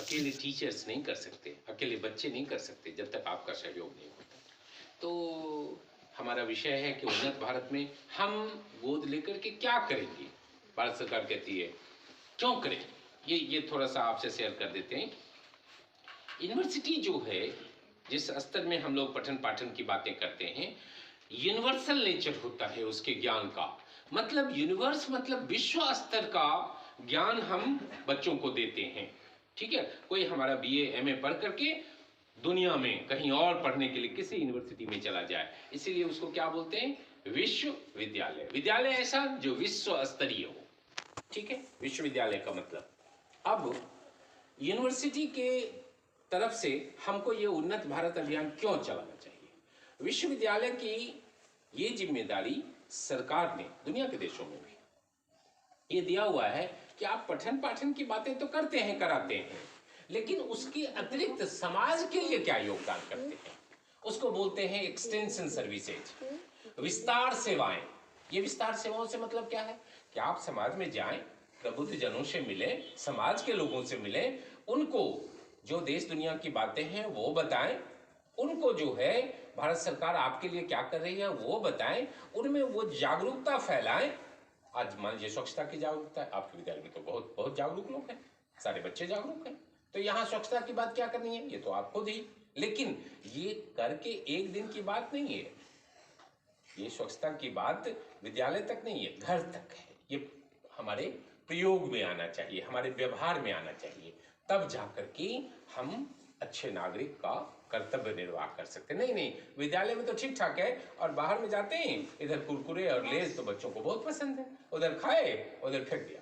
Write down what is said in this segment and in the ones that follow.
अकेले टीचर्स नहीं कर सकते, अकेले बच्चे नहीं कर सकते जब तक आपका सहयोग नहीं होता। तो हमारा विषय है कि उन्नत भारत में हम गोद लेकर के क्या करेंगे? भारत सरकार कहती है, क्यों करें? ये थोड़ा-सा आपसे शेयर कर देते हैं। यूनिवर्सिटी जो है, जिस स्तर में हम लोग पठन-पाठन की बातें करते हैं, यूनिवर्सल नेचर होता है उसके ज्ञान का। मतलब यूनिवर्स मतलब विश्व स्तर का ज्ञान हम बच्चों को देते हैं। ठीक है? कोई हमारा बीए, एमए पढ़ करके दुनिया में कहीं और पढ़ने के लिए किसी यूनिवर्सिटी में चला जाए, इसीलिए उसको क्या बोलते हैं? विश्वविद्यालय। विद्यालय ऐसा जो विश्व स्तरीय हो। ठीक है? विश्वविद्यालय का मतलब। अब यूनिवर्सिटी के तरफ से हमको ये उन्नत भारत अभियान क्यों चलाना चाहिए? विश्वविद्यालय की ये जिम्मेदारी सरकार ने दुनिया के देशों में भी ये दिया हुआ है कि आप पठन पाठन की बातें तो करते हैं, कराते हैं, लेकिन उसके अतिरिक्त समाज के लिए क्या योगदान करते हैं, उसको बोलते हैं एक्सटेंशन सर्विसेज, विस्तार सेवाएं। ये विस्तार सेवाओं से मतलब क्या है कि आप समाज में जाएं, प्रबुद्ध जनों से मिलें, समाज के लोगों से मिलें, उनको जो देश दुनिया की बातें हैं वो बताएं, उनको जो है भारत सरकार आपके लिए क्या कर रही है वो बताएं, उनमें वो जागरूकता फैलाएं। आज मान लीजिए स्वच्छता की जागरूकता है, आपके विद्यालय में तो बहुत बहुत जागरूक लोग हैं, सारे बच्चे जागरूक हैं, तो यहाँ स्वच्छता की बात क्या करनी है, ये तो आप खुद ही। लेकिन ये करके एक दिन की बात नहीं है, ये स्वच्छता की बात विद्यालय तक नहीं है, घर तक है। ये हमारे प्रयोग में आना चाहिए, हमारे व्यवहार में आना चाहिए, तब जाकर के हम अच्छे नागरिक का कर्तव्य निर्वाह कर सकते। नहीं नहीं, विद्यालय में तो ठीक ठाक है, और बाहर में जाते हैं, इधर कुरकुरे और लेज तो बच्चों को बहुत पसंद है, उधर खाए उधर फेंक दिया,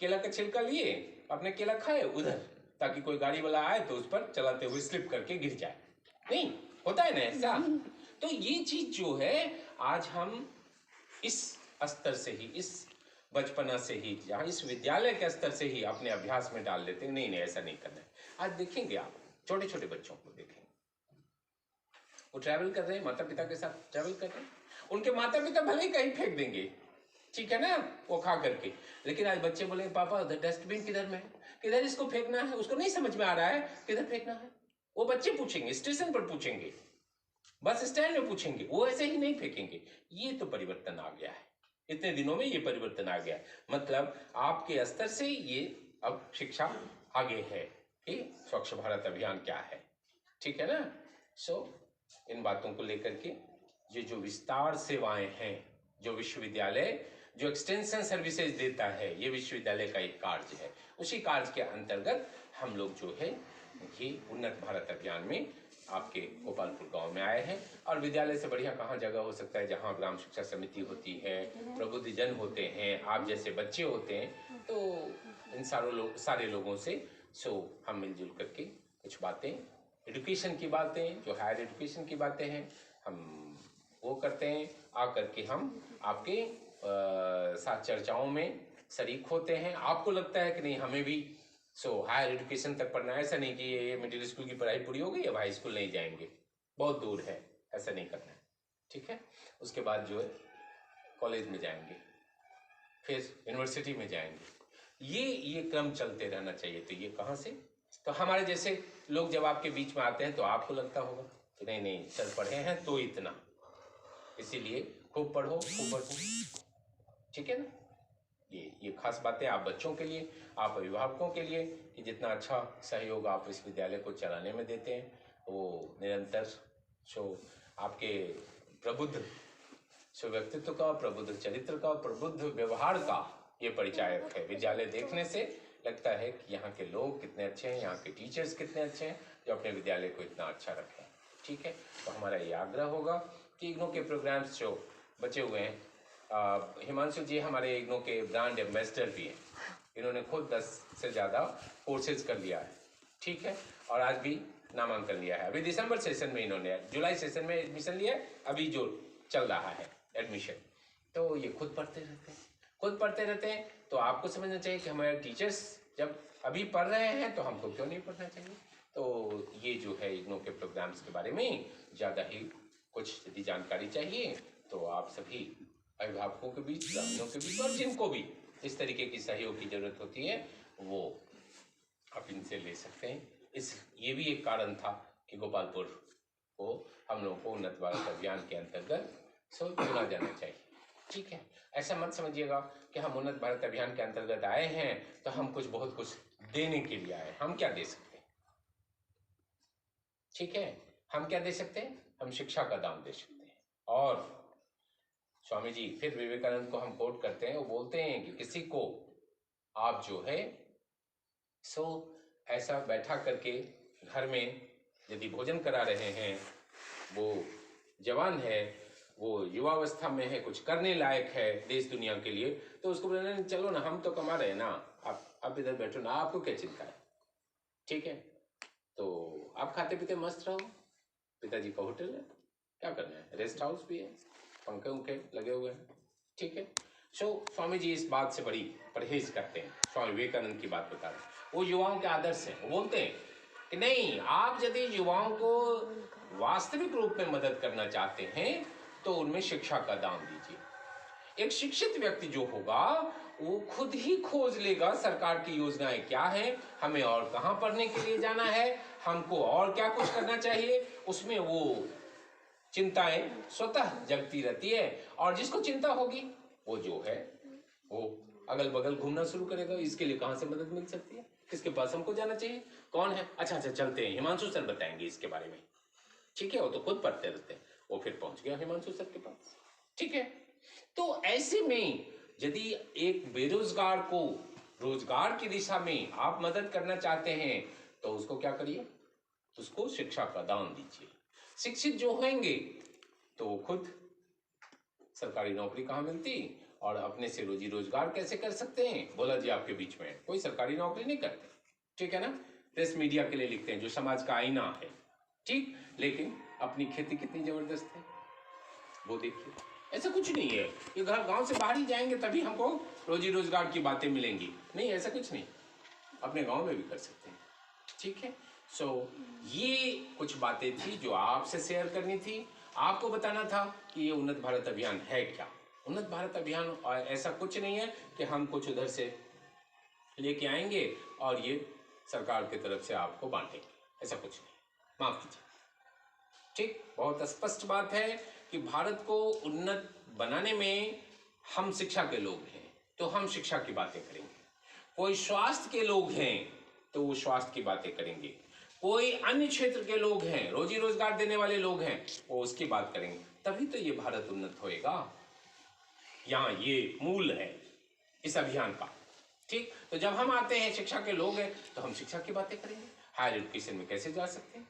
केला का छिलका लिए अपने केला खाए उधर, ताकि कोई गाड़ी वाला आए तो उस पर चलाते हुए स्लिप करके गिर जाए। नहीं होता है ना ऐसा? तो ये चीज जो है आज हम इस स्तर से ही, इस बचपना से ही, जहाँ इस विद्यालय के स्तर से ही अपने अभ्यास में डाल देते हैं। नहीं नहीं, ऐसा नहीं करना है। आज देखेंगे आप छोटे छोटे बच्चों को देखेंगे, वो ट्रैवल कर रहे हैं, माता पिता के साथ ट्रैवल कर रहे हैं, उनके माता पिता भले ही कहीं फेंक देंगे, ठीक है ना, वो खा करके, लेकिन आज बच्चे बोले पापा उधर डस्टबिन किधर में है, किधर इसको फेंकना है, उसको नहीं समझ में आ रहा है किधर फेंकना है। वो बच्चे पूछेंगे, स्टेशन पर पूछेंगे, बस स्टैंड में पूछेंगे, वो ऐसे ही नहीं फेंकेंगे। ये तो परिवर्तन आ गया है, इतने दिनों में ये परिवर्तन आ गया है। मतलब आपके स्तर से ये अब शिक्षा आगे है कि स्वच्छ भारत अभियान क्या है, ठीक है ना। इन बातों को लेकर के ये जो विस्तार सेवाएं हैं, जो विश्वविद्यालय जो एक्सटेंशन सर्विसेज देता है, ये विश्वविद्यालय का एक कार्य है। उसी कार्य के अंतर्गत हम लोग जो है ये उन्नत भारत अभियान में आपके गोपालपुर गांव में आए हैं। और विद्यालय से बढ़िया कहाँ जगह हो सकता है, जहाँ ग्राम शिक्षा समिति होती है, प्रबुद्ध जन होते हैं, आप जैसे बच्चे होते हैं, तो इन सारे लोगों से हम मिलजुल करके कुछ बातें, एजुकेशन की बातें, जो हायर एजुकेशन की बातें हैं, हम वो करते हैं। आकर के हम आपके साथ चर्चाओं में शरीक होते हैं। आपको लगता है कि नहीं हमें भी हायर एजुकेशन तक पढ़ना है, ऐसा नहीं कि ये मिडिल स्कूल की पढ़ाई पूरी हो गई अब हाई स्कूल नहीं जाएंगे, बहुत दूर है, ऐसा नहीं करना है, ठीक है। उसके बाद जो है कॉलेज में जाएंगे, फिर यूनिवर्सिटी में जाएंगे, ये क्रम चलते रहना चाहिए। तो ये कहाँ से, तो हमारे जैसे लोग जब आपके बीच में आते हैं तो आपको लगता होगा कि नहीं नहीं सर पढ़े हैं तो इतना, इसीलिए खूब पढ़ो खूब पढ़ो, ठीक है ना। ये खास बातें आप बच्चों के लिए, आप अभिभावकों के लिए, कि जितना अच्छा सहयोग आप इस विद्यालय को चलाने में देते हैं, वो निरंतर आपके प्रबुद्ध व्यक्तित्व का, प्रबुद्ध चरित्र का, प्रबुद्ध व्यवहार का ये परिचायक है। विद्यालय देखने से लगता है कि यहाँ के लोग कितने अच्छे हैं, यहाँ के टीचर्स कितने अच्छे हैं जो अपने विद्यालय को इतना अच्छा रखें, ठीक है। तो हमारा ये आग्रह होगा कि इग्नू के प्रोग्राम्स जो बचे हुए हैं, हिमांशु जी हमारे इग्नू के ब्रांड एम्बेसडर भी हैं, इन्होंने खुद 10 से ज़्यादा कोर्सेज कर लिया है, ठीक है, और आज भी नामांकन लिया है। अभी दिसंबर सेशन में इन्होंने, जुलाई सेशन में एडमिशन लिया है, अभी जो चल रहा है एडमिशन, तो ये खुद पढ़ते रहते हैं। तो आपको समझना चाहिए कि हमारे टीचर्स जब अभी पढ़ रहे हैं तो हमको क्यों नहीं पढ़ना चाहिए। तो ये जो है इग्नू के प्रोग्राम्स के बारे में ज़्यादा ही कुछ यदि जानकारी चाहिए तो आप सभी अभिभावकों के बीच, ग्रामीणों के बीच, और जिनको भी इस तरीके की सहयोग की जरूरत होती है वो आप इनसे ले सकते हैं। ये भी एक कारण था कि गोपालपुर को हम लोगों को उन्नत भारत अभियान के अंतर्गत चुना जाना चाहिए। ठीक है, ऐसा मत समझिएगा कि हम उन्नत भारत अभियान के अंतर्गत आए हैं तो हम बहुत कुछ देने के लिए आए। हम क्या दे सकते हैं? ठीक है, हम क्या दे सकते हैं? हम शिक्षा का दान दे सकते हैं। और स्वामी जी फिर विवेकानंद को हम कोट करते हैं, वो बोलते हैं कि किसी को आप जो है ऐसा बैठा करके घर में यदि भोजन करा रहे हैं, वो जवान है, वो युवावस्था में है, कुछ करने लायक है देश दुनिया के लिए, तो उसको बोलना नहीं, चलो ना, हम तो कमा रहे हैं ना, आप इधर बैठो ना, आपको क्या चिंता है? ठीक है, तो आप खाते पीते मस्त रहो, पिताजी का होटल है, क्या करना है, रेस्ट हाउस भी है, पंखे उंखे लगे हुए हैं। ठीक है, स्वामी जी इस बात से बड़ी परहेज करते हैं। स्वामी विवेकानंद की बात बता रहे हैं, वो युवाओं के आदर्श हैं। वो बोलते हैं कि नहीं, आप यदि युवाओं को वास्तविक रूप में मदद करना चाहते हैं तो उनमें शिक्षा का दान दीजिए। एक शिक्षित व्यक्ति जो होगा वो खुद ही खोज लेगा सरकार की योजनाएं क्या हैं, हमें और कहां पढ़ने के लिए जाना है, हमको और क्या कुछ करना चाहिए। उसमें वो चिंताएं स्वतः जगती रहती है, और जिसको चिंता होगी वो जो है वो अगल बगल घूमना शुरू करेगा। इसके लिए कहां से मदद मिल सकती है, किसके पास हमको जाना चाहिए, कौन है? अच्छा चलते हैं, हिमांशु सर बताएंगे इसके बारे में। ठीक है, वो तो खुद पढ़ते रहते हैं। वो फिर पहुंच गया हिमांशु सर के पास। ठीक है, तो ऐसे में यदि एक बेरोजगार को रोजगार की दिशा में आप मदद करना चाहते हैं तो उसको क्या करिए, उसको शिक्षा का दान दीजिए। शिक्षित जो होंगे तो वो खुद सरकारी नौकरी कहाँ मिलती और अपने से रोजी रोजगार कैसे कर सकते हैं। बोला जी आपके बीच में कोई सरकारी नौकरी नहीं करते, ठीक है ना, प्रेस मीडिया के लिए लिखते हैं जो समाज का आईना है, ठीक, लेकिन अपनी खेती कितनी जबरदस्त है वो देखिए। ऐसा कुछ नहीं है कि घर गांव से बाहर ही जाएंगे तभी हमको रोजी रोजगार की बातें मिलेंगी, नहीं, ऐसा कुछ नहीं, अपने गांव में भी कर सकते हैं। ठीक है, ये कुछ बातें थी जो आपसे शेयर करनी थी। आपको बताना था कि ये उन्नत भारत अभियान है क्या। उन्नत भारत अभियान ऐसा कुछ नहीं है कि हम कुछ उधर से लेके आएंगे और ये सरकार की तरफ से आपको बांटेंगे, ऐसा कुछ नहीं, माफ कीजिए। ठीक, बहुत स्पष्ट बात है कि भारत को उन्नत बनाने में हम शिक्षा के लोग हैं तो हम शिक्षा की बातें करेंगे, कोई स्वास्थ्य के लोग हैं तो वो स्वास्थ्य की बातें करेंगे, कोई अन्य क्षेत्र के लोग हैं, रोजी रोजगार देने वाले लोग हैं, वो उसकी बात करेंगे, तभी तो ये भारत उन्नत होएगा। यहाँ ये मूल है इस अभियान का। ठीक, तो जब हम आते हैं शिक्षा के लोग हैं तो हम शिक्षा की बातें करेंगे, हायर एजुकेशन में कैसे जा सकते हैं,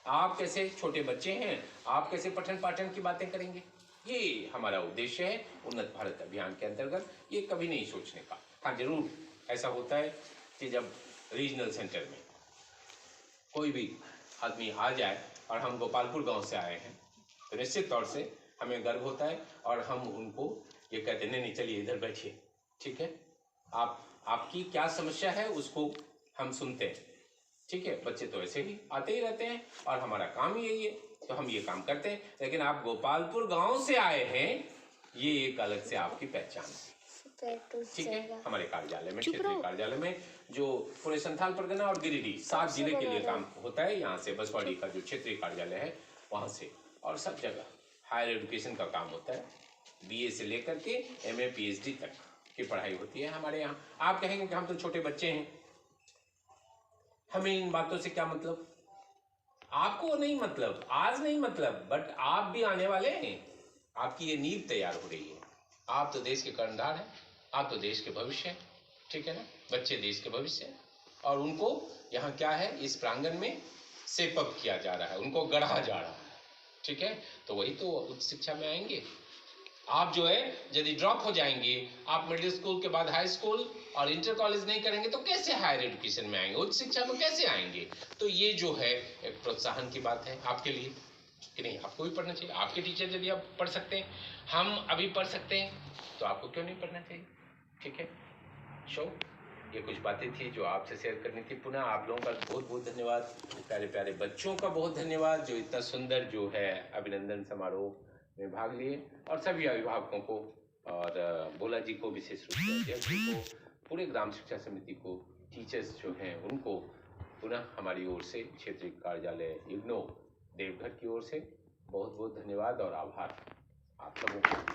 आप कैसे छोटे बच्चे हैं, आप कैसे पठन पाठन की बातें करेंगे, ये हमारा उद्देश्य है उन्नत भारत अभियान के अंतर्गत। ये कभी नहीं सोचने का। हाँ, जरूर ऐसा होता है कि जब रीजनल सेंटर में कोई भी आदमी आ जाए और हम गोपालपुर गांव से आए हैं तो निश्चित तौर से हमें गर्व होता है और हम उनको ये कहते हैं नहीं चलिए इधर बैठिए, ठीक है, आपकी क्या समस्या है उसको हम सुनते हैं। ठीक है, बच्चे तो ऐसे ही आते ही रहते हैं और हमारा काम ही यही है, तो हम ये काम करते हैं। लेकिन आप गोपालपुर गांव से आए हैं, ये एक अलग से आपकी पहचान है। ठीक है, हमारे कार्यालय में, क्षेत्रीय कार्यालय में जो पूरे संथाल परगना और गिरिडीह 7 जिले के लिए काम होता है, यहाँ से बसवाड़ी का जो क्षेत्रीय कार्यालय है वहां से, और सब जगह हायर एजुकेशन का काम होता है, बीए से लेकर के एमए पीएचडी तक की पढ़ाई होती है हमारे यहाँ। आप कहेंगे कि हम तो छोटे बच्चे हैं, हमें इन बातों से क्या मतलब। आपको नहीं मतलब, आज नहीं मतलब, बट आप भी आने वाले हैं, आपकी ये नींव तैयार हो रही है। आप तो देश के कर्णधार हैं, आप तो देश के भविष्य हैं, ठीक है ना, बच्चे देश के भविष्य हैं, और उनको यहाँ क्या है, इस प्रांगण में सेप अप किया जा रहा है, उनको गढ़ा जा रहा है। ठीक है, तो वही तो उच्च शिक्षा में आएंगे। आप जो है यदि ड्रॉप हो जाएंगे, आप मिडिल स्कूल के बाद हाई स्कूल और इंटर कॉलेज नहीं करेंगे तो कैसे हायर एजुकेशन में आएंगे, उच्च शिक्षा में कैसे आएंगे। तो ये जो है एक प्रोत्साहन की बात है आपके लिए कि नहीं, आपको भी पढ़ना चाहिए। आपके टीचर यदि आप पढ़ सकते हैं, हम अभी पढ़ सकते हैं, तो आपको क्यों नहीं पढ़ना चाहिए। ठीक है, ये कुछ बातें थी जो आपसे शेयर करनी थी। पुनः आप लोगों का बहुत बहुत धन्यवाद, प्यारे प्यारे बच्चों का बहुत धन्यवाद जो इतना सुंदर जो है अभिनंदन समारोह में भाग लिए, और सभी अभिभावकों को और भोला जी को, विशेष रूप से अध्यक्ष जी को, पूरे ग्राम शिक्षा समिति को टीचर्स जो हैं उनको पुनः हमारी ओर से क्षेत्रीय कार्यालय इग्नो देवघर की ओर से बहुत बहुत धन्यवाद और आभार आप सबों को।